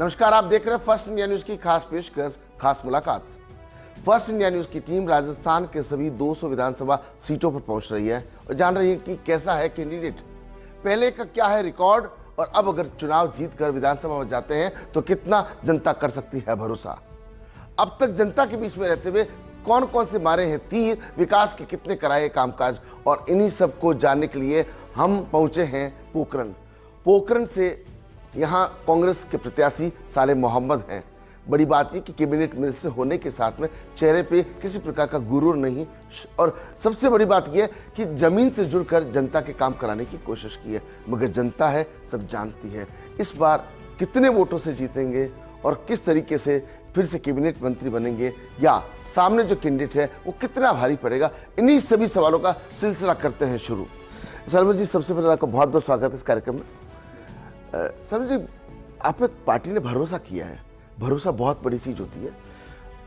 नमस्कार, आप देख रहे हैं फर्स्ट इंडिया न्यूज की खास पेशकश खास मुलाकात। फर्स्ट इंडिया न्यूज की टीम राजस्थान के सभी 200 विधानसभा सीटों पर पहुंच रही है और जान रही है कि कैसा है कैंडिडेट, पहले का क्या है रिकॉर्ड और अब अगर चुनाव जीतकर विधानसभा में जाते हैं तो कितना जनता कर सकती है भरोसा। अब तक जनता के बीच में रहते हुए कौन कौन से मारे हैं तीर, विकास के कितने कराए कामकाज, और इन्हीं सब को जानने के लिए हम पहुंचे हैं पोखरण से। यहाँ कांग्रेस के प्रत्याशी साले मोहम्मद हैं। बड़ी बात यह कि कैबिनेट मिनिस्टर होने के साथ में चेहरे पे किसी प्रकार का गुरूर नहीं, और सबसे बड़ी बात यह कि जमीन से जुड़कर जनता के काम कराने की कोशिश की है। मगर जनता है, सब जानती है इस बार कितने वोटों से जीतेंगे और किस तरीके से फिर से कैबिनेट मंत्री बनेंगे, या सामने जो कैंडिडेट है वो कितना भारी पड़ेगा। इन्हीं सभी सवालों का सिलसिला करते हैं शुरू। सरवर जी, सबसे पहले आपका बहुत बहुत स्वागत है इस कार्यक्रम में। सरवर जी, आप पे पार्टी ने भरोसा किया है। भरोसा बहुत बड़ी चीज़ होती है।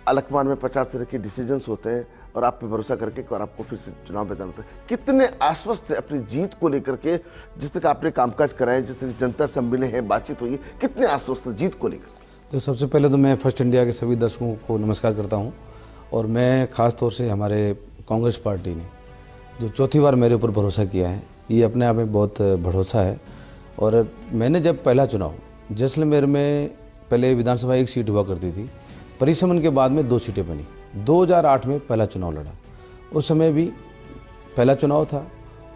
अलकमान में 50 तरह के डिसीजंस होते हैं और आप पे भरोसा करके और आपको फिर से चुनाव मैदान होता है। कितने आश्वस्त थे अपनी जीत को लेकर के, जिस तरह आपने कामकाज कराए, जिस तरह जनता से मिले हैं, बातचीत हुई है, कितने आश्वस्त थे जीत को लेकर? तो सबसे पहले तो मैं फर्स्ट इंडिया के सभी दर्शकों को नमस्कार करता हूं, और मैं ख़ास तौर से हमारे कांग्रेस पार्टी ने जो चौथी बार मेरे ऊपर भरोसा किया है, ये अपने आप में बहुत भरोसा है। और मैंने जब पहला चुनाव जैसलमेर में, पहले विधानसभा 1 सीट हुआ करती थी, परिसमन के बाद में 2 सीटें बनी। 2008 में पहला चुनाव लड़ा, उस समय भी पहला चुनाव था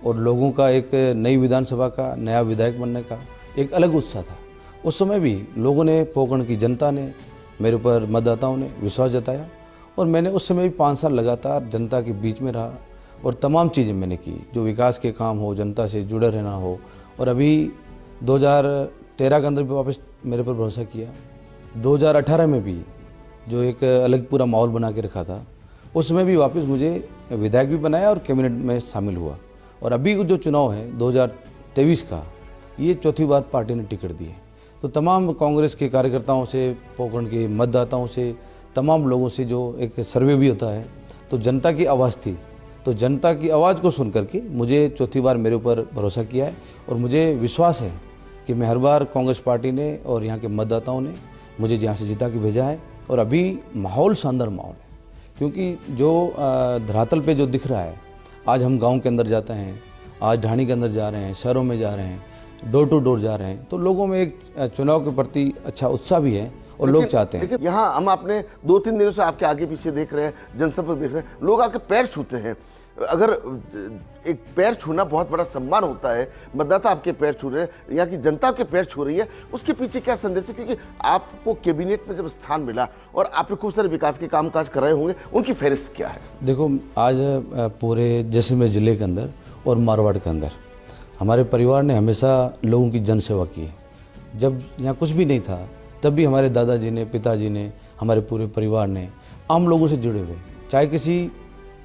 और लोगों का एक नई विधानसभा का, नया विधायक बनने का एक अलग उत्साह था। उस समय भी लोगों ने, पोखरण की जनता ने, मेरे ऊपर मतदाताओं ने विश्वास जताया, और मैंने उस समय भी 5 साल लगातार जनता के बीच में रहा और तमाम चीज़ें मैंने की, जो विकास के काम हो, जनता से जुड़े रहना हो। और अभी 2013 के अंदर भी वापस मेरे पर भरोसा किया। 2018 में भी जो एक अलग पूरा माहौल बना के रखा था, उसमें भी वापस मुझे विधायक भी बनाया और कैबिनेट में शामिल हुआ। और अभी जो चुनाव है 2023 का, ये चौथी बार पार्टी ने टिकट दी है। तो तमाम कांग्रेस के कार्यकर्ताओं से, पोखरण के मतदाताओं से, तमाम लोगों से जो एक सर्वे भी होता है, तो जनता की आवाज़ थी। तो जनता की आवाज़ को सुन करके मुझे चौथी बार मेरे ऊपर भरोसा किया है, और मुझे विश्वास है कि मैं हर बार कांग्रेस पार्टी ने और यहाँ के मतदाताओं ने मुझे यहाँ से जिता के भेजा है। और अभी माहौल शानदार माहौल है, क्योंकि जो धरातल पे जो दिख रहा है, आज हम गांव के अंदर जाते हैं, आज ढाणी के अंदर जा रहे हैं, शहरों में जा रहे हैं, डोर टू डोर जा रहे हैं, तो लोगों में एक चुनाव के प्रति अच्छा उत्साह भी है और लोग चाहते हैं। यहाँ हम आपने 2-3 दिनों से आपके आगे पीछे देख रहे हैं, जनसंपर्क देख रहे हैं, लोग आके पैर छूते हैं। अगर एक पैर छूना बहुत बड़ा सम्मान होता है, मतदाता आपके पैर छू रहे हैं, यहाँ की जनता आपके पैर छू रही है, उसके पीछे क्या संदेश है? क्योंकि आपको कैबिनेट में जब स्थान मिला और आपने खूब सारे विकास के कामकाज कराए होंगे, उनकी फहरिस्त क्या है? देखो, आज पूरे जैसलमेर ज़िले के अंदर और मारवाड़ के अंदर हमारे परिवार ने हमेशा लोगों की जनसेवा की है। जब यहाँ कुछ भी नहीं था, तब भी हमारे दादाजी ने, पिताजी ने, हमारे पूरे परिवार ने आम लोगों से जुड़े हुए, चाहे किसी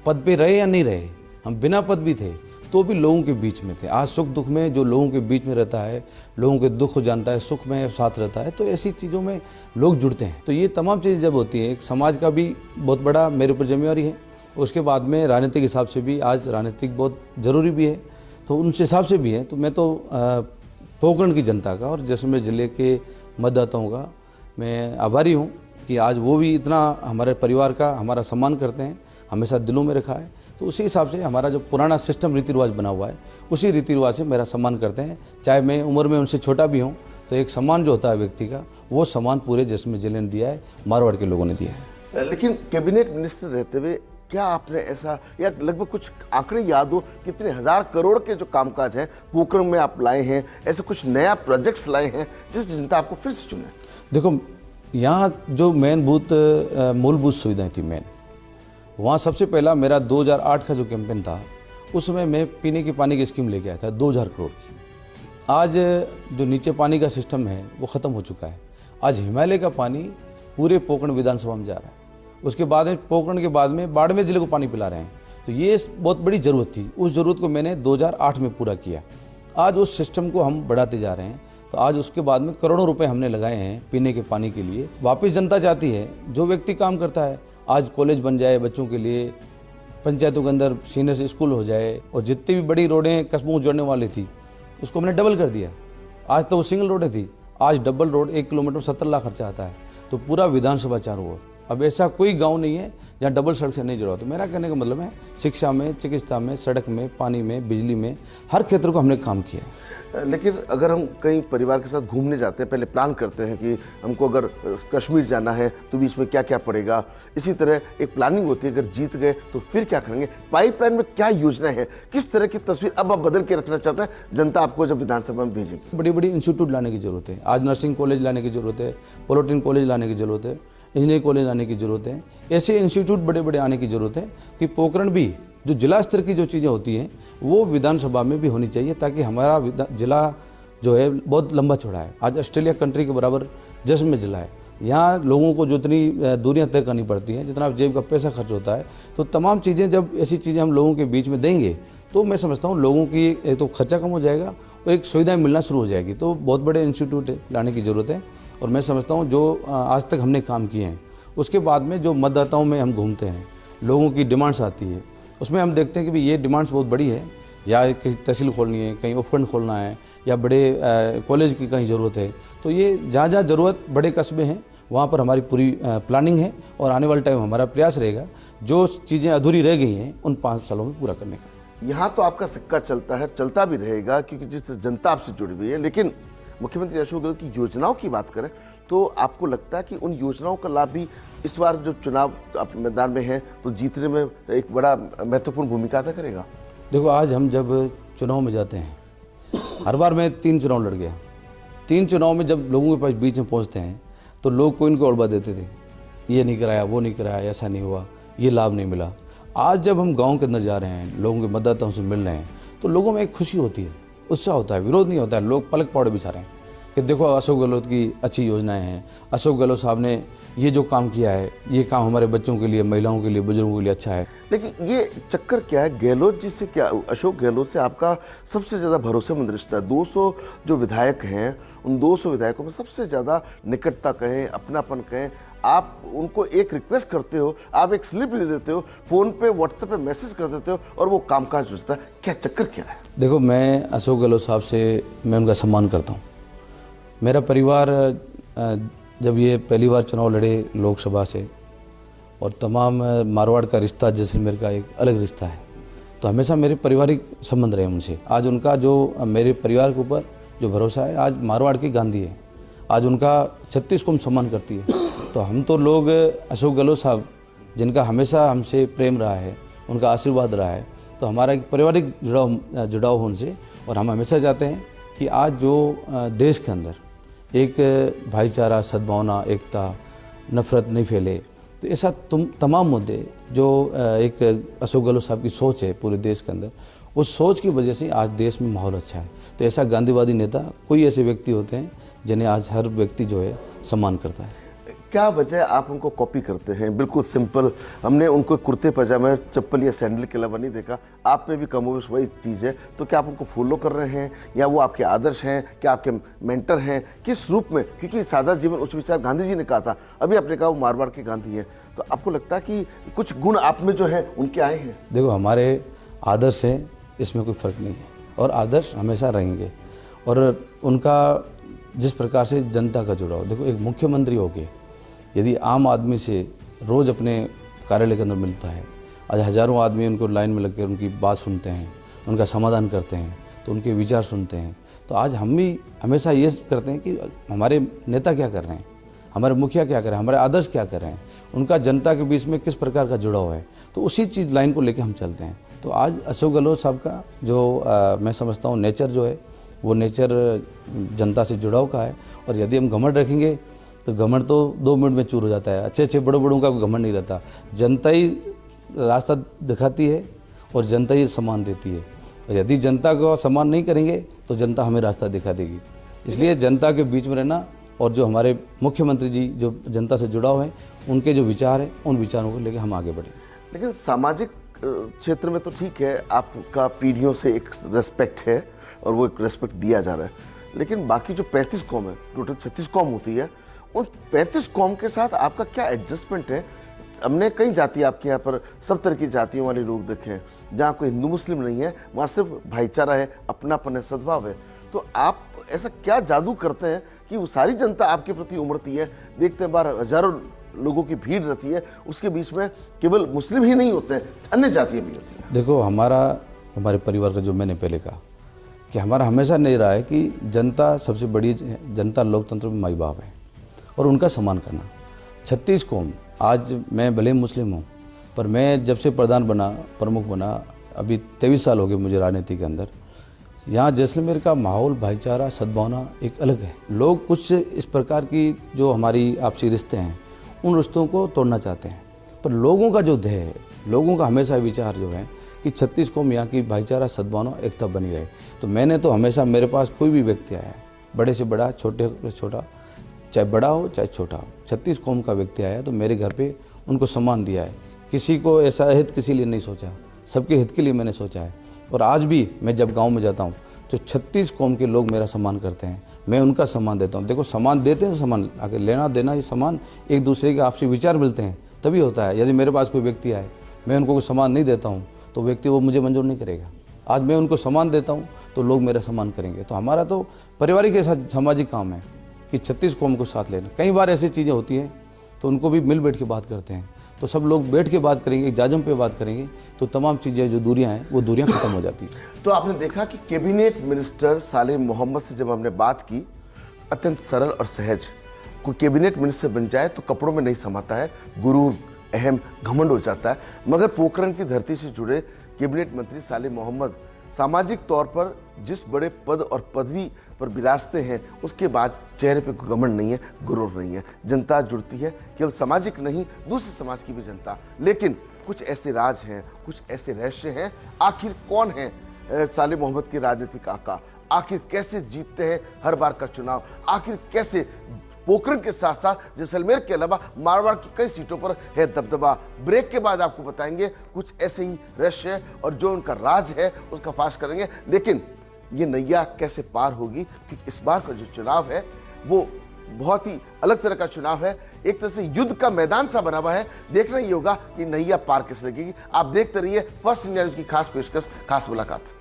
पद पे रहे या नहीं रहे, हम बिना पद भी थे तो भी लोगों के बीच में थे। आज सुख दुख में जो लोगों के बीच में रहता है, लोगों के दुख जानता है, सुख में साथ रहता है, तो ऐसी चीज़ों में लोग जुड़ते हैं। तो ये तमाम चीज़ें जब होती हैं, एक समाज का भी बहुत बड़ा मेरे ऊपर जिम्मेवारी है। उसके बाद में राजनीतिक हिसाब से भी आज राजनीतिक बहुत ज़रूरी भी है, तो उन हिसाब से भी है। तो मैं तो पोखरण की जनता का और जैसलमेर ज़िले के मतदाताओं का मैं आभारी हूँ कि आज वो भी इतना हमारे परिवार का हमारा सम्मान करते हैं, हमेशा दिलों में रखा है। तो उसी हिसाब से हमारा जो पुराना सिस्टम रीति रिवाज बना हुआ है, उसी रीति रिवाज से मेरा सम्मान करते हैं। चाहे मैं उम्र में उनसे छोटा भी हूँ, तो एक सम्मान जो होता है व्यक्ति का, वो सम्मान पूरे जैसलमेर जिले ने दिया है, मारवाड़ के लोगों ने दिया है। लेकिन कैबिनेट मिनिस्टर रहते हुए क्या आपने ऐसा, या लगभग कुछ आंकड़े याद हो, कितने 1000 करोड़ के जो कामकाज हैं पोखरण में आप लाए हैं, ऐसे कुछ नया प्रोजेक्ट्स लाए हैं जिस जनता आपको फिर से चुने? देखो, यहाँ जो मूलभूत सुविधाएं थी, वहाँ सबसे पहला मेरा 2008 का जो कैंपेन था, उसमें मैं पीने के पानी की स्कीम लेके आया था 2000 करोड़ की। आज जो नीचे पानी का सिस्टम है वो ख़त्म हो चुका है। आज हिमालय का पानी पूरे पोखरण विधानसभा में जा रहा है। उसके बाद में पोखरण के बाद में बाड़मेर जिले को पानी पिला रहे हैं। तो ये बहुत बड़ी ज़रूरत थी, उस ज़रूरत को मैंने 2008 में पूरा किया। आज उस सिस्टम को हम बढ़ाते जा रहे हैं। तो आज उसके बाद में करोड़ों रुपए हमने लगाए हैं पीने के पानी के लिए। वापस जनता चाहती है, जो व्यक्ति काम करता है, आज कॉलेज बन जाए बच्चों के लिए, पंचायतों के अंदर सीनियर स्कूल हो जाए, और जितनी भी बड़ी रोडें कस्बों को जोड़ने वाली थी उसको हमने डबल कर दिया। आज तो वो सिंगल रोडें थी, आज डबल रोड 1 किलोमीटर 70 लाख खर्चा आता है, तो पूरा विधानसभा चारों ओर। अब ऐसा कोई गांव नहीं है जहां डबल सड़क से नहीं जुड़ा हो। तो मेरा कहने का मतलब है शिक्षा में, चिकित्सा में, सड़क में, पानी में, बिजली में, हर क्षेत्र को हमने काम किया है। लेकिन अगर हम कहीं परिवार के साथ घूमने जाते हैं, पहले प्लान करते हैं कि हमको अगर कश्मीर जाना है तो बीच में क्या क्या पड़ेगा, इसी तरह एक प्लानिंग होती है, अगर जीत गए तो फिर क्या करेंगे, पाइपलाइन में क्या योजना है, किस तरह की तस्वीर अब आप बदल के रखना चाहते हैं जनता आपको जब विधानसभा में भेजेगी? बड़ी बड़ी इंस्टीट्यूट लाने की जरूरत है। आज नर्सिंग कॉलेज लाने की जरूरत है, पॉलिटेक्निक कॉलेज लाने की जरूरत है, इंजीनियरिंग कॉलेज लाने की जरूरत है। ऐसे इंस्टीट्यूट बड़े बड़े आने की जरूरत है कि पोखरण भी जो जिला स्तर की जो चीज़ें होती हैं वो विधानसभा में भी होनी चाहिए, ताकि हमारा जिला जो है बहुत लंबा चौड़ा है। आज ऑस्ट्रेलिया कंट्री के बराबर जश्न में जिला है। यहाँ लोगों को जितनी दूरियां तय करनी पड़ती हैं, जितना जेब का पैसा खर्च होता है, तो तमाम चीज़ें जब ऐसी चीज़ें हम लोगों के बीच में देंगे तो मैं समझता हूँ लोगों की एक तो खर्चा कम हो जाएगा और एक सुविधाएं मिलना शुरू हो जाएगी। तो बहुत बड़े इंस्टीट्यूट लाने की ज़रूरत है। और मैं समझता हूँ जो आज तक हमने काम किए हैं उसके बाद में जो मतदाताओं में हम घूमते हैं, लोगों की डिमांड्स आती है, उसमें हम देखते हैं कि भाई ये डिमांड्स बहुत बड़ी है, या किसी तहसील खोलनी है, कहीं उपखंड खोलना है, या बड़े कॉलेज की कहीं ज़रूरत है। तो ये जहाँ जहाँ ज़रूरत बड़े कस्बे हैं वहाँ पर हमारी पूरी प्लानिंग है और आने वाले टाइम हमारा प्रयास रहेगा जो चीज़ें अधूरी रह गई हैं उन 5 सालों में पूरा करने का। यहाँ तो आपका सिक्का चलता है, चलता भी रहेगा, क्योंकि जिस जनता आपसे जुड़ी हुई है। लेकिन मुख्यमंत्री अशोक गहलोत की योजनाओं की बात करें तो आपको लगता है कि उन योजनाओं का लाभ भी इस बार जो चुनाव आप मैदान में हैं तो जीतने में एक बड़ा महत्वपूर्ण भूमिका अदा करेगा? देखो, आज हम जब चुनाव में जाते हैं, हर बार मैं 3 चुनाव लड़ गया। 3 चुनाव में जब लोगों के पास बीच में पहुंचते हैं तो लोग कोई इनको उड़वा देते थे, ये नहीं कराया, वो नहीं कराया, ऐसा नहीं हुआ, ये लाभ नहीं मिला। आज जब हम गांव के अंदर जा रहे हैं, लोगों के मतदाताओं से मिल रहे हैं, तो लोगों में एक खुशी होती है, उत्साह होता है, विरोध नहीं होता है। लोग पलक पावड़े बिछा रहे हैं कि देखो अशोक गहलोत की अच्छी योजनाएं हैं, अशोक गहलोत साहब ने ये जो काम किया है, ये काम हमारे बच्चों के लिए, महिलाओं के लिए, बुजुर्गों के लिए अच्छा है। लेकिन ये चक्कर क्या है, गहलोत जी से क्या, अशोक गहलोत से आपका सबसे ज़्यादा भरोसेमंद रिश्ता है। 200 जो विधायक हैं, उन 200 विधायकों में सबसे ज़्यादा निकटता कहें, अपनापन कहें, आप उनको एक रिक्वेस्ट करते हो, आप एक स्लिप ले देते हो, फ़ोन पे व्हाट्सएप पे मैसेज कर देते हो और वो कामकाज होता है। क्या चक्कर क्या है? देखो, मैं अशोक गहलोत साहब से मैं उनका सम्मान करता हूँ। मेरा परिवार जब ये पहली बार चुनाव लड़े लोकसभा से, और तमाम मारवाड़ का रिश्ता जैसलमेर का एक अलग रिश्ता है, तो हमेशा मेरे पारिवारिक संबंध रहे उनसे। आज उनका जो मेरे परिवार के ऊपर जो भरोसा है, आज मारवाड़ की गांधी है, आज उनका 36 कौम सम्मान करती है। तो हम तो लोग अशोक गहलोत साहब जिनका हमेशा हमसे प्रेम रहा है, उनका आशीर्वाद रहा है, तो हमारा एक पारिवारिक जुड़ाव हो उनसे। और हम हमेशा चाहते हैं कि आज जो देश के अंदर एक भाईचारा, सद्भावना, एकता, नफरत नहीं फैले, तो ऐसा तमाम मुद्दे जो एक अशोक गहलोत साहब की सोच है पूरे देश के अंदर, उस सोच की वजह से आज देश में माहौल अच्छा है। तो ऐसा गांधीवादी नेता, कोई ऐसे व्यक्ति होते हैं जिन्हें आज हर व्यक्ति जो है सम्मान करता है। क्या वजह आप उनको कॉपी करते हैं? बिल्कुल सिंपल, हमने उनको कुर्ते पजामे, चप्पल या सैंडल के अलावा नहीं देखा। आप में भी कमोबेश वही चीज़ है, तो क्या आप उनको फॉलो कर रहे हैं, या वो आपके आदर्श हैं, क्या आपके मेंटर हैं, किस रूप में? क्योंकि सादा जीवन उच्च विचार गांधी जी ने कहा था, अभी आपने कहा वो मारवाड़ के गांधी हैं, तो आपको लगता है कि कुछ गुण आप में जो है उनके आए हैं? देखो, हमारे आदर्श हैं, इसमें कोई फ़र्क नहीं है, और आदर्श हमेशा रहेंगे। और उनका जिस प्रकार से जनता का जुड़ाव, देखो एक मुख्यमंत्री होके यदि आम आदमी से रोज़ अपने कार्यालय के अंदर मिलता है, आज हज़ारों आदमी उनको लाइन में लगकर उनकी बात सुनते हैं, उनका समाधान करते हैं, तो उनके विचार सुनते हैं, तो आज हम भी हमेशा ये करते हैं कि हमारे नेता क्या कर रहे हैं, हमारे मुखिया क्या कर रहे हैं, हमारे आदर्श क्या कर रहे हैं, उनका जनता के बीच में किस प्रकार का जुड़ाव है, तो उसी चीज़ लाइन को लेकर हम चलते हैं। तो आज अशोक गहलोत साहब का जो मैं समझता हूँ नेचर जो है, वो नेचर जनता से जुड़ाव का है। और यदि हम घमंड रखेंगे तो घमंड तो 2 मिनट में चूर हो जाता है। अच्छे बड़ों का घमंड नहीं रहता, जनता ही रास्ता दिखाती है और जनता ही सम्मान देती है। और यदि जनता को सम्मान नहीं करेंगे तो जनता हमें रास्ता दिखा देगी। इसलिए जनता के बीच में रहना, और जो हमारे मुख्यमंत्री जी जो जनता से जुड़ाव है, उनके जो विचार है, उन विचारों को लेकर हम आगे बढ़ें। लेकिन सामाजिक क्षेत्र में तो ठीक है, आपका पीढ़ियों से एक रेस्पेक्ट है और वो एक रेस्पेक्ट दिया जा रहा है, लेकिन बाकी जो 35 कौम है, टोटल 36 कौम होती है, उन 35 कौम के साथ आपका क्या एडजस्टमेंट है? हमने कई जाति आपके यहाँ पर सब तरह की जातियों वाले लोग देखे हैं, जहाँ कोई हिंदू मुस्लिम नहीं है, वहाँ सिर्फ भाईचारा है, अपनापन है, सद्भाव है। तो आप ऐसा क्या जादू करते हैं कि कि वो सारी जनता आपके प्रति उमड़ती है, देखते हैं बार हजारों लोगों की भीड़ रहती है, उसके बीच में केवल मुस्लिम ही नहीं होते हैं, अन्य जातियाँ भी होती हैं। देखो हमारे परिवार का जो मैंने पहले कहा कि हमारा हमेशा नहीं रहा है कि जनता सबसे बड़ी, जनता लोकतंत्र में माई बाप है और उनका सम्मान करना। 36 कौम, आज मैं भले मुस्लिम हूँ पर मैं जब से प्रधान बना, प्रमुख बना, अभी 23 साल हो गए मुझे राजनीति के अंदर, यहाँ जैसलमेर का माहौल, भाईचारा, सद्भावना एक अलग है। लोग कुछ इस प्रकार की जो हमारी आपसी रिश्ते हैं उन रिश्तों को तोड़ना चाहते हैं, पर लोगों का जो ध्येय है, लोगों का हमेशा विचार जो है कि 36 कौम यहाँ की भाईचारा, सद्भावना, एकता बनी रहे। तो मैंने तो हमेशा, मेरे पास कोई भी व्यक्ति आया, बड़े से बड़ा, छोटे से छोटा, चाहे बड़ा हो चाहे छोटा हो, 36 कौम का व्यक्ति आया तो मेरे घर पे उनको सम्मान दिया है। किसी को ऐसा हित किसी लिए नहीं सोचा, सबके हित के लिए मैंने सोचा है। और आज भी मैं जब गांव में जाता हूं तो 36 कौम के लोग मेरा सम्मान करते हैं, मैं उनका सम्मान देता हूं। देखो सम्मान देते हैं, सम्मान आगे लेना देना, ये सम्मान एक दूसरे के आपसी विचार मिलते हैं तभी होता है। यदि मेरे पास कोई व्यक्ति आए, मैं उनको कोई सम्मान नहीं देता हूँ तो व्यक्ति वो मुझे मंजूर नहीं करेगा। आज मैं उनको सम्मान देता हूँ तो लोग मेरा सम्मान करेंगे। तो हमारा तो पारिवारिक ऐसा सामाजिक काम है कि 36 कौम को साथ लेना। कई बार ऐसी चीज़ें होती हैं तो उनको भी मिल बैठ के बात करते हैं, तो सब लोग बैठ के बात करेंगे, जाजम पे बात करेंगे तो तमाम चीज़ें जो दूरियां हैं वो दूरियां खत्म हो जाती हैं। तो आपने देखा कि कैबिनेट मिनिस्टर सालेह मोहम्मद से जब हमने बात की, अत्यंत सरल और सहज, कोई कैबिनेट मिनिस्टर बन जाए तो कपड़ों में नहीं समाता है, गुरूर, अहम, घमंड हो जाता है। मगर पोखरण की धरती से जुड़े कैबिनेट मंत्री सालेह मोहम्मद सामाजिक तौर पर जिस बड़े पद और पदवी पर विराजते हैं उसके बाद चेहरे पे घमंड नहीं है, गुरूर नहीं है। जनता जुड़ती है, केवल सामाजिक नहीं, दूसरे समाज की भी जनता। लेकिन कुछ ऐसे राज हैं, कुछ ऐसे रहस्य हैं। आखिर कौन है सालेह मोहम्मद के राजनीतिक आका? आखिर कैसे जीतते हैं हर बार का चुनाव? आखिर कैसे पोखरण के साथ साथ जैसलमेर के अलावा मारवाड़ की कई सीटों पर है दबदबा? ब्रेक के बाद आपको बताएंगे कुछ ऐसे ही रहस्य और जो उनका राज है उसका फाश करेंगे। लेकिन ये नैया कैसे पार होगी, क्योंकि इस बार का जो चुनाव है वो बहुत ही अलग तरह का चुनाव है। एक तरह से युद्ध का मैदान सा बना हुआ है। देखना ये होगा कि नैया पार कैसे लगेगी। आप देखते रहिए फर्स्ट इंडिया न्यूज की खास पेशकश, खास मुलाकात।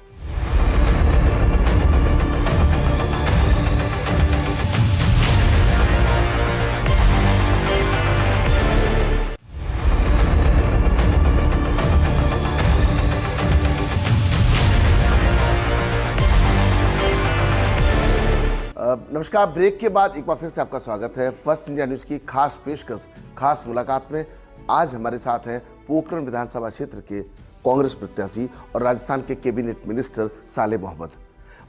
नमस्कार। ब्रेक के बाद एक बार फिर से आपका स्वागत है फर्स्ट इंडिया न्यूज की खास पेशकश, खास मुलाकात में। आज हमारे साथ हैं पोखरण विधानसभा क्षेत्र के कांग्रेस प्रत्याशी और राजस्थान के cabinet minister Saleh Mohammad.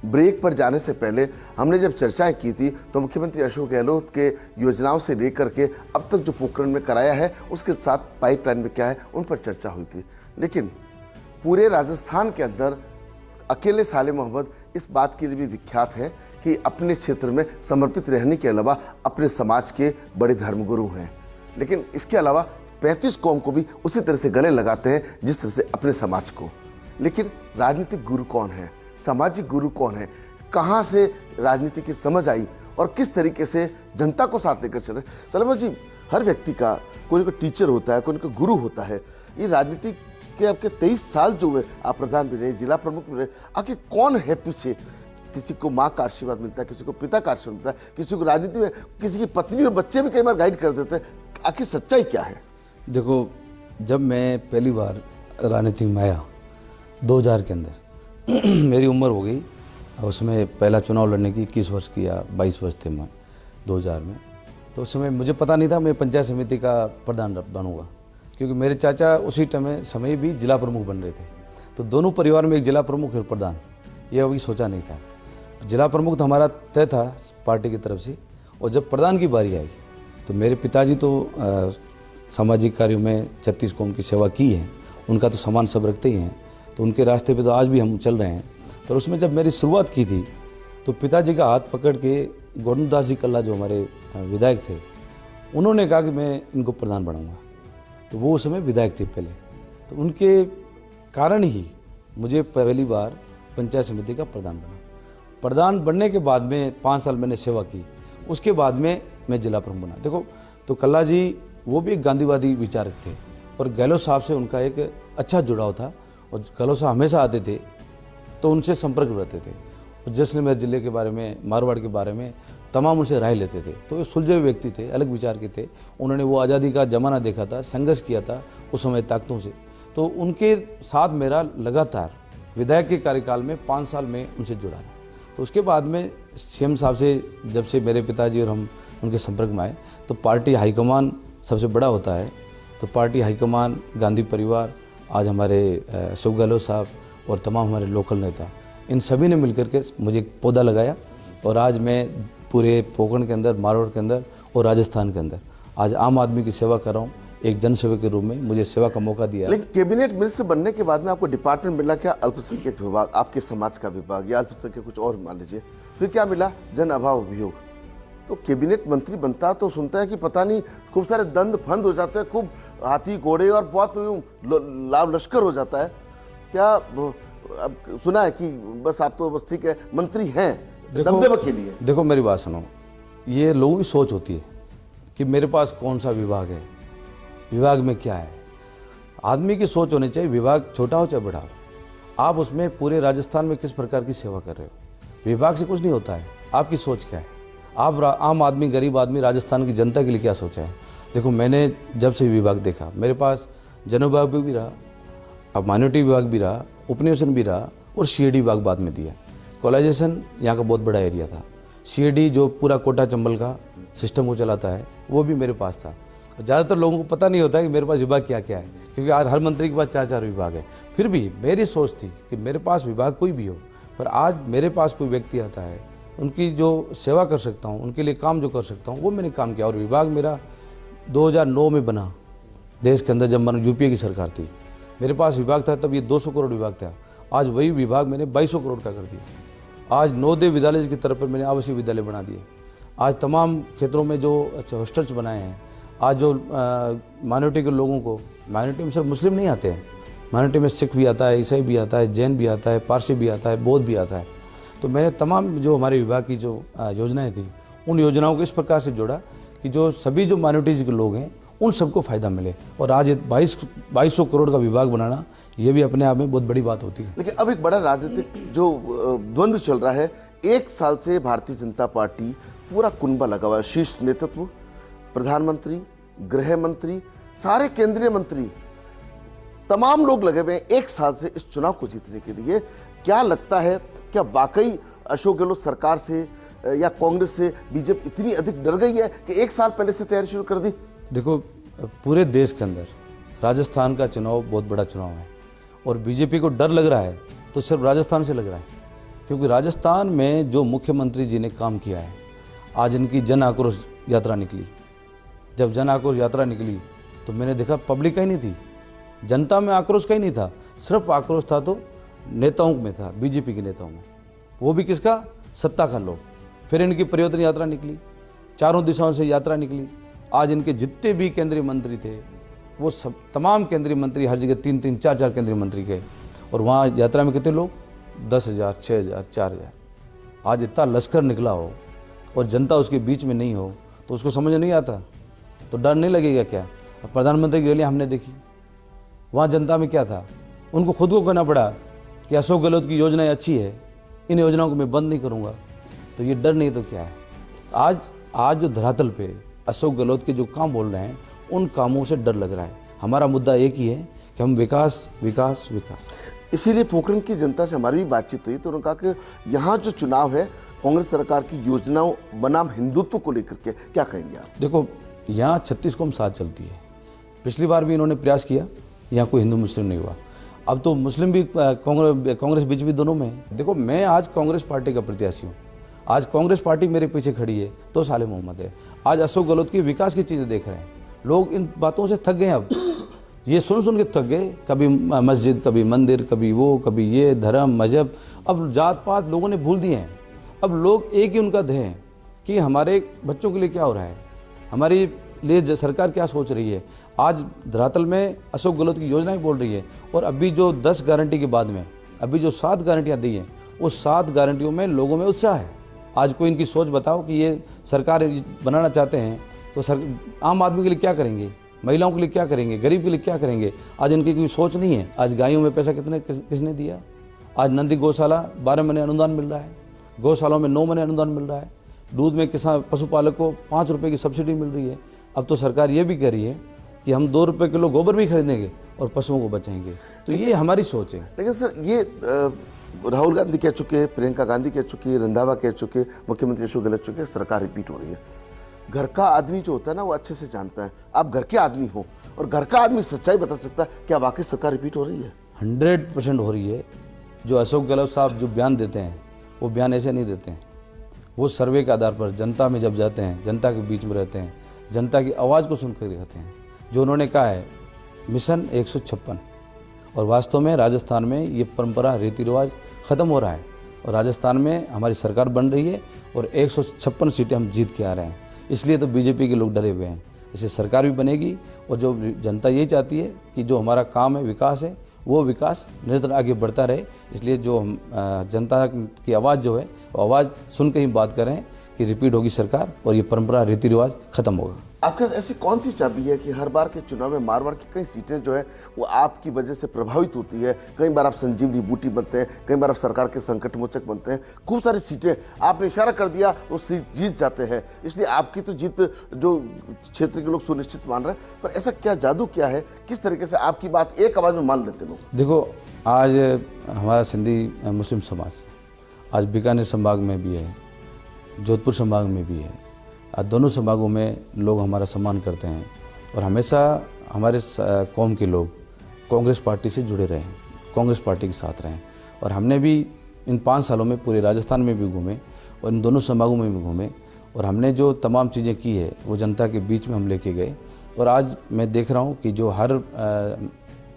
Break पर जाने से पहले हमने जब चर्चाएं की थी तो मुख्यमंत्री अशोक गहलोत के योजनाओं से लेकर के अब तक जो पोखरण में कराया है उसके साथ पाइपलाइन में क्या है उन पर चर्चा हुई थी। लेकिन पूरे राजस्थान के अंदर अकेले सालेह मोहम्मद इस बात के लिए भी विख्यात है कि अपने क्षेत्र में समर्पित रहने के अलावा अपने समाज के बड़े धर्मगुरु हैं। लेकिन इसके अलावा 35 कौम को भी उसी तरह से गले लगाते हैं जिस तरह से अपने समाज को। लेकिन राजनीतिक गुरु कौन है, सामाजिक गुरु कौन है, कहाँ से राजनीति की समझ आई और किस तरीके से जनता को साथ लेकर चले? सलेमा जी, हर व्यक्ति का कोई टीचर होता है, कोई गुरु होता है। ये राजनीति के आपके 23 साल जो हुए, आप प्रधान भी रहे, जिला प्रमुख भी रहे, आखिर कौन है पीछे? किसी को माँ का आशीर्वाद मिलता है, किसी को पिता का आशीर्वाद मिलता है, किसी को राजनीति में किसी की पत्नी और बच्चे भी कई बार गाइड कर देते हैं। आखिर सच्चाई क्या है? देखो, जब मैं पहली बार राजनीति में आया 2000 के अंदर मेरी उम्र हो गई, उसमें पहला चुनाव लड़ने की 21 वर्ष की या 22 वर्ष थे मैं 2000 में। तो उस समय मुझे पता नहीं था मैं पंचायत समिति का प्रधान बनूंगा, क्योंकि मेरे चाचा उसी समय भी जिला प्रमुख बन रहे थे। तो दोनों परिवार में एक जिला प्रमुख और प्रधान, ये अभी सोचा नहीं था। जिला प्रमुख तो हमारा तय था पार्टी की तरफ से, और जब प्रधान की बारी आई तो मेरे पिताजी तो सामाजिक कार्यों में 36 कौम की सेवा की है, उनका तो सम्मान सब रखते ही हैं, तो उनके रास्ते पे तो आज भी हम चल रहे हैं। पर उसमें जब मेरी शुरुआत की थी तो पिताजी का हाथ पकड़ के गोविंददास जी कल्ला जो हमारे विधायक थे, उन्होंने कहा कि मैं इनको प्रधान बनाऊंगा। तो वो उस समय विधायक थे पहले, तो उनके कारण ही मुझे पहली बार पंचायत समिति का प्रधान बना। प्रधान बनने के बाद में 5 साल मैंने सेवा की, उसके बाद में मैं जिला प्रमुख बना। देखो, तो कल्ला जी वो भी एक गांधीवादी विचारक थे और गहलोत साहब से उनका एक अच्छा जुड़ाव था, और गहलोत साहब हमेशा आते थे तो उनसे संपर्क रहते थे। और जैसलमेर जिले के बारे में, मारवाड़ के बारे में तमाम उनसे राय लेते थे। तो ये सुलझे हुए व्यक्ति थे, अलग विचार के थे। उन्होंने वो आज़ादी का ज़माना देखा था, संघर्ष किया था उस समय ताकतों से। तो उनके साथ मेरा लगातार विधायक के कार्यकाल में 5 साल में उनसे जुड़ा है। तो उसके बाद में सीएम साहब से जब से मेरे पिताजी और हम उनके संपर्क में आए, तो पार्टी हाईकमान सबसे बड़ा होता है। तो पार्टी हाईकमान, गांधी परिवार, आज हमारे अशोक गहलोत साहब और तमाम हमारे लोकल नेता, इन सभी ने मिलकर के मुझे एक पौधा लगाया और आज मैं पूरे पोखरण के अंदर, मारवाड़ के अंदर और राजस्थान के अंदर आज आम आदमी की सेवा कर रहा हूँ। एक जनसेवक के रूप में मुझे सेवा का मौका दिया। लेकिन कैबिनेट मिनिस्टर बनने के बाद में आपको डिपार्टमेंट मिला क्या? अल्पसंख्यक विभाग, आपके समाज का विभाग या अल्पसंख्यक कुछ और मान लीजिए। फिर क्या मिला? जन अभाव अभियोग। तो कैबिनेट मंत्री बनता तो सुनता है कि पता नहीं खूब सारे दंड फंद हो जाते हैं, खूब हाथी घोड़े और बहुत लाभ लश्कर हो जाता है। क्या अब सुना है कि बस आप तो बस ठीक है मंत्री हैं दबदबे के लिए? देखो मेरी बात सुनो, ये लोगों की सोच होती है कि मेरे पास कौन सा विभाग है, विभाग में क्या है। आदमी की सोच होनी चाहिए, विभाग छोटा हो चाहे बड़ा हो, आप उसमें पूरे राजस्थान में किस प्रकार की सेवा कर रहे हो। विभाग से कुछ नहीं होता है, आपकी सोच क्या है। आप आम आदमी, गरीब आदमी, राजस्थान की जनता के लिए क्या सोचा है। देखो मैंने जब से विभाग देखा, मेरे पास जन विभाग भी रहा, अब माइनॉरिटी विभाग भी रहा, उपनिवेशन भी रहा और सीएडी विभाग बाद में दिया। कॉलेजाइजेशन यहाँ का बहुत बड़ा एरिया था। सीएडी जो पूरा कोटा चंबल का सिस्टम को चलाता है वो भी मेरे पास था। ज़्यादातर लोगों को पता नहीं होता है कि मेरे पास विभाग क्या क्या है, क्योंकि आज हर मंत्री के पास 4-4 विभाग है। फिर भी मेरी सोच थी कि मेरे पास विभाग कोई भी हो, पर आज मेरे पास कोई व्यक्ति आता है, उनकी जो सेवा कर सकता हूँ, उनके लिए काम जो कर सकता हूँ, वो मैंने काम किया। और विभाग मेरा 2009 में बना, देश के अंदर जब यूपीए की सरकार थी, मेरे पास विभाग था तब ये 200 करोड़ विभाग था। आज वही विभाग मैंने 2200 करोड़ का कर दिया। आज नवोदय विद्यालय की तरफ पर मैंने आवासीय विद्यालय बना दिए। आज तमाम क्षेत्रों में जो हॉस्टल्स बनाए हैं, आज जो माइनॉरिटी के लोगों को, माइनॉरिटी में सिर्फ मुस्लिम नहीं आते हैं, माइनॉरिटी में सिख भी आता है, ईसाई भी आता है, जैन भी आता है, पारसी भी आता है, बौद्ध भी आता है। तो मैंने तमाम जो हमारे विभाग की जो योजनाएं थी, उन योजनाओं को इस प्रकार से जोड़ा कि जो सभी जो माइनॉरिटीज़ के लोग हैं उन सबको फ़ायदा मिले। और आज 2200 करोड़ का विभाग बनाना, ये भी अपने आप में बहुत बड़ी बात होती है। लेकिन अब एक बड़ा राजनीतिक जो द्वंद्व चल रहा है, 1 साल से भारतीय जनता पार्टी पूरा कुनबा लगा हुआ है। शीर्ष नेतृत्व, प्रधानमंत्री, गृह मंत्री, सारे केंद्रीय मंत्री, तमाम लोग लगे हुए हैं 1 साल से इस चुनाव को जीतने के लिए। क्या लगता है, क्या वाकई अशोक गहलोत सरकार से या कांग्रेस से बीजेपी इतनी अधिक डर गई है कि 1 साल पहले से तैयारी शुरू कर दी? देखो पूरे देश के अंदर राजस्थान का चुनाव बहुत बड़ा चुनाव है और बीजेपी को डर लग रहा है तो सिर्फ राजस्थान से लग रहा है, क्योंकि राजस्थान में जो मुख्यमंत्री जी ने काम किया है, आज इनकी जन आक्रोश यात्रा निकली। जब जन आक्रोश यात्रा निकली तो मैंने देखा पब्लिक का ही नहीं थी, जनता में आक्रोश का ही नहीं था, सिर्फ आक्रोश था तो नेताओं में था, बीजेपी के नेताओं में, वो भी किसका, सत्ता का लोग। फिर इनकी परिवर्तन यात्रा निकली, चारों दिशाओं से यात्रा निकली। आज इनके जितने भी केंद्रीय मंत्री थे वो सब, तमाम केंद्रीय मंत्री हर जगह 3-3, 4-4 केंद्रीय मंत्री गए और वहाँ यात्रा में कितने लोग, 10,000, 6,000, 4,000। आज इतना लश्कर निकला हो और जनता उसके बीच में नहीं हो तो उसको समझ नहीं आता, तो डर नहीं लगेगा क्या। प्रधानमंत्री की रैली हमने देखी, वहाँ जनता में क्या था, उनको खुद को कहना पड़ा कि अशोक गहलोत की योजनाएं अच्छी है, इन योजनाओं को मैं बंद नहीं करूँगा। तो ये डर नहीं तो क्या है। आज जो धरातल पे अशोक गहलोत के जो काम बोल रहे हैं, उन कामों से डर लग रहा है। हमारा मुद्दा एक ही है कि हम विकास विकास विकास। इसीलिए पोखरण की जनता से हमारी भी बातचीत हुई तो उन्होंने कहा कि यहाँ जो चुनाव है कांग्रेस सरकार की योजनाओं बनाम हिंदुत्व को लेकर के, क्या कहेंगे आप? देखो यहाँ 36 कौम साथ चलती है। पिछली बार भी इन्होंने प्रयास किया, यहाँ कोई हिंदू मुस्लिम नहीं हुआ। अब तो मुस्लिम भी कांग्रेस बीजेपी दोनों में है। देखो मैं आज कांग्रेस पार्टी का प्रत्याशी हूँ, आज कांग्रेस पार्टी मेरे पीछे खड़ी है तो साले मोहम्मद है। आज अशोक गहलोत की विकास की चीज़ें देख रहे हैं लोग, इन बातों से थक गए। अब ये सुन के थक गए, कभी मस्जिद, कभी मंदिर, कभी वो, कभी ये धर्म मजहब। अब जात पात लोगों ने भूल दिए हैं। अब लोग एक ही उनका ध्येय है कि हमारे बच्चों के लिए क्या हो रहा है, हमारे लिए सरकार क्या सोच रही है। आज धरातल में अशोक गहलोत की योजनाएं बोल रही है और अभी जो 10 गारंटी के बाद में अभी जो 7 गारंटियाँ दी हैं, उस 7 गारंटियों में लोगों में उत्साह है। आज कोई इनकी सोच बताओ कि ये सरकार बनाना चाहते हैं तो आम आदमी के लिए क्या करेंगे, महिलाओं के लिए क्या करेंगे, गरीब के लिए क्या करेंगे। आज इनकी कोई सोच नहीं है। आज गायों में पैसा किसने दिया। आज नंदी गौशाला 12 महीने अनुदान मिल रहा है, गौशालाओं में 9 महीने अनुदान मिल रहा है। दूध में किसान पशुपालक को 5 रुपये की सब्सिडी मिल रही है। अब तो सरकार ये भी कह रही है कि हम 2 रुपये किलो गोबर भी खरीदेंगे और पशुओं को बचाएंगे। तो ये हमारी सोच है। लेकिन सर ये राहुल गांधी कह चुके, प्रियंका गांधी कह चुकी, रंधावा कह चुके, मुख्यमंत्री अशोक गहलोत चुके, सरकार रिपीट हो रही है। घर का आदमी जो होता है ना वो अच्छे से जानता है, आप घर के आदमी हो और घर का आदमी सच्चाई बता सकता है क्या वाकई सरकार रिपीट हो रही है? 100% हो रही है। जो अशोक गहलोत साहब जो बयान देते हैं वो बयान ऐसे नहीं देते हैं। वो सर्वे के आधार पर जनता में जब जाते हैं, जनता के बीच में रहते हैं, जनता की आवाज़ को सुनकर रहते हैं। जो उन्होंने कहा है मिशन 156, और वास्तव में राजस्थान में ये परंपरा रीति रिवाज ख़त्म हो रहा है और राजस्थान में हमारी सरकार बन रही है और 156 सीटें हम जीत के आ रहे हैं। इसलिए तो बीजेपी के लोग डरे हुए हैं। इससे सरकार भी बनेगी और जो जनता यही चाहती है कि जो हमारा काम है, विकास है, वो विकास निरंतर आगे बढ़ता रहे। इसलिए जो हम जनता की आवाज़ जो है वो आवाज़ सुन के ही बात करें कि रिपीट होगी सरकार और ये परंपरा रीति रिवाज खत्म होगा। आपके पास ऐसी कौन सी चाबी है कि हर बार के चुनाव में मारवाड़ की कई सीटें जो है वो आपकी वजह से प्रभावित होती है? कई बार आप संजीवनी बूटी बनते हैं, कई बार आप सरकार के संकट मोचक बनते हैं, खूब सारी सीटें आपने इशारा कर दिया वो सीट जीत जाते हैं। इसलिए आपकी तो जीत जो क्षेत्र के लोग सुनिश्चित मान रहे हैं, पर ऐसा क्या जादू क्या है, किस तरीके से आपकी बात एक आवाज़ में मान लेते लोग? देखो, आज हमारा सिंधी मुस्लिम समाज आज बीकानेर संभाग में भी है, जोधपुर संभाग में भी है। आज दोनों संभागों में लोग हमारा सम्मान करते हैं और हमेशा हमारे कौम के लोग कांग्रेस पार्टी से जुड़े रहे हैं, कांग्रेस पार्टी के साथ रहे। और हमने भी इन 5 सालों में पूरे राजस्थान में भी घूमे और इन दोनों संभागों में भी घूमे और हमने जो तमाम चीज़ें की है वो जनता के बीच में हम लेके गए। और आज मैं देख रहा हूँ कि जो हर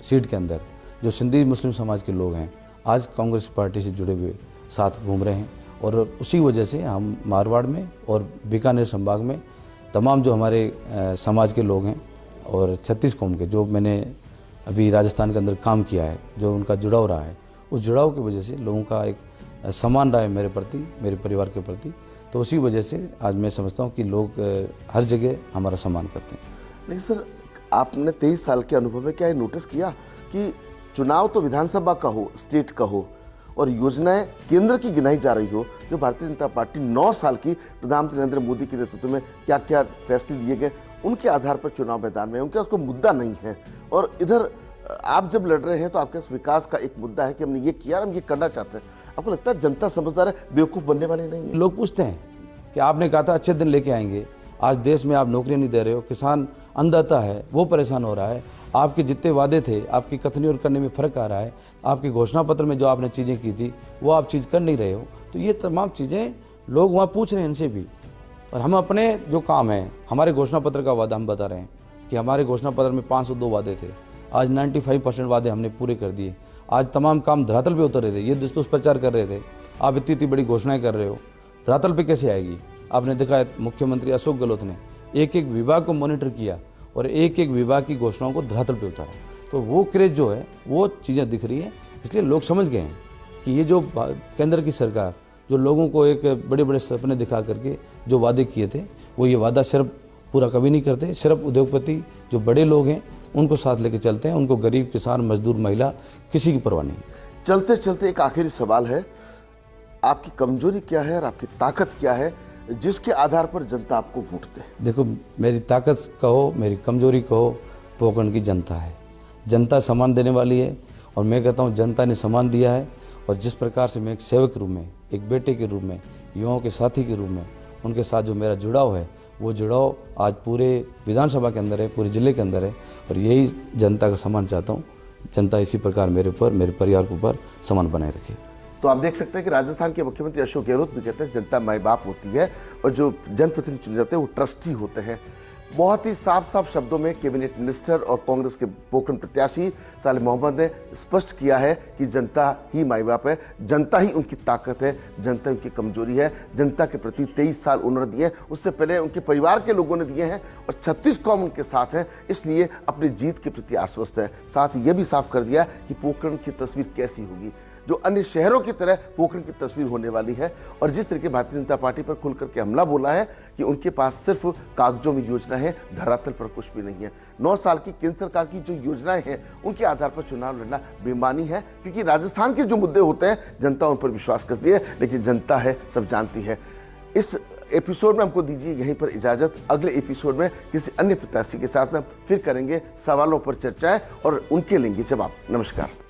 सीट के अंदर जो सिंधी मुस्लिम समाज के लोग हैं आज कांग्रेस पार्टी से जुड़े हुए साथ घूम रहे हैं। और उसी वजह से हम मारवाड़ में और बीकानेर संभाग में तमाम जो हमारे समाज के लोग हैं और 36 कौम के जो मैंने अभी राजस्थान के अंदर काम किया है, जो उनका जुड़ाव रहा है, उस जुड़ाव की वजह से लोगों का एक सम्मान रहा है मेरे प्रति, मेरे परिवार के प्रति। तो उसी वजह से आज मैं समझता हूँ कि लोग हर जगह हमारा सम्मान करते हैं। लेकिन सर आपने 23 साल के अनुभव में क्या नोटिस किया कि चुनाव तो विधानसभा का हो, स्टेट का हो, और योजनाएं केंद्र की गिनाई जा रही हो, जो भारतीय जनता पार्टी 9 साल की प्रधानमंत्री नरेंद्र मोदी के नेतृत्व में क्या क्या फैसले लिए गए उनके आधार पर चुनाव मैदान में, उनके उसको मुद्दा नहीं है। और इधर आप जब लड़ रहे हैं तो आपके विकास का एक मुद्दा है कि हमने ये किया, हम ये करना चाहते हैं। आपको लगता है जनता समझदार है, बेवकूफ़ बनने वाली नहीं है? लोग पूछते हैं कि आपने कहा था अच्छे दिन लेके आएंगे, आज देश में आप नौकरियां नहीं दे रहे हो, किसान अन्नदाता है वो परेशान हो रहा है, आपके जितने वादे थे आपकी कथनी और करने में फ़र्क आ रहा है, आपके घोषणा पत्र में जो आपने चीज़ें की थी वो आप चीज़ कर नहीं रहे हो। तो ये तमाम चीज़ें लोग वहाँ पूछ रहे हैं इनसे भी। और हम अपने जो काम है, हमारे घोषणा पत्र का वादा हम बता रहे हैं कि हमारे घोषणा पत्र में 502 वादे थे, आज 95% वादे हमने पूरे कर दिए। आज तमाम काम धरातल पे उतर रहे थे, ये दुष्प्रचार कर रहे थे, आप इतनी बड़ी घोषणाएँ कर रहे हो, धरातल पे कैसे आएगी? आपने देखा है मुख्यमंत्री अशोक गहलोत ने एक एक विभाग को मॉनिटर किया और एक एक विभाग की घोषणाओं को धरातल पे उतारा। तो वो क्रेज जो है वो चीज़ें दिख रही है। इसलिए लोग समझ गए हैं कि ये जो केंद्र की सरकार जो लोगों को एक बड़े बड़े सपने दिखा करके जो वादे किए थे वो ये वादा सिर्फ पूरा कभी नहीं करते। सिर्फ उद्योगपति जो बड़े लोग हैं उनको साथ लेके चलते हैं, उनको गरीब किसान मजदूर महिला किसी की परवाह नहीं। चलते चलते एक आखिरी सवाल है, आपकी कमजोरी क्या है और आपकी ताकत क्या है जिसके आधार पर जनता आपको वोट दे? देखो, मेरी ताकत कहो, मेरी कमजोरी कहो, पोखरण की जनता है। जनता सम्मान देने वाली है और मैं कहता हूँ जनता ने सम्मान दिया है। और जिस प्रकार से मैं एक सेवक के रूप में, एक बेटे के रूप में, युवाओं के साथी के रूप में उनके साथ जो मेरा जुड़ाव है वो जुड़ाव आज पूरे विधानसभा के अंदर है, पूरे ज़िले के अंदर है। और यही जनता का सम्मान चाहता हूँ। जनता इसी प्रकार मेरे ऊपर, मेरे परिवार के ऊपर सम्मान बनाए रखे। तो आप देख सकते हैं कि राजस्थान के मुख्यमंत्री अशोक गहलोत भी कहते हैं जनता माई बाप होती है और जो जनप्रतिनिधि चुने जाते हैं वो ट्रस्टी होते हैं। बहुत ही साफ साफ शब्दों में कैबिनेट मिनिस्टर और कांग्रेस के पोखरण प्रत्याशी साले मोहम्मद ने स्पष्ट किया है कि जनता ही माई बाप है, जनता ही उनकी ताकत है, जनता उनकी कमजोरी है। जनता के प्रति 23 साल उन्होंने दिए, उससे पहले उनके परिवार के लोगों ने दिए हैं और 36 कौम उनके साथ हैं, इसलिए अपनी जीत के प्रति आश्वस्त है। साथ ही यह भी साफ कर दिया कि पोखरण की तस्वीर कैसी होगी, जो अन्य शहरों की तरह पोखरण की तस्वीर होने वाली है। और जिस तरीके भारतीय जनता पार्टी पर खुल करके हमला बोला है कि उनके पास सिर्फ कागजों में योजना है, धरातल पर कुछ भी नहीं है। 9 साल की केंद्र सरकार की जो योजनाएं हैं उनके आधार पर चुनाव लड़ना बेईमानी है, क्योंकि राजस्थान के जो मुद्दे होते हैं जनता उन पर विश्वास करती है, लेकिन जनता है सब जानती है। इस एपिसोड में हमको दीजिए यहीं पर इजाजत। अगले एपिसोड में किसी अन्य प्रत्याशी के साथ में फिर करेंगे सवालों पर चर्चाएं और उनके लेंगे जवाब। नमस्कार।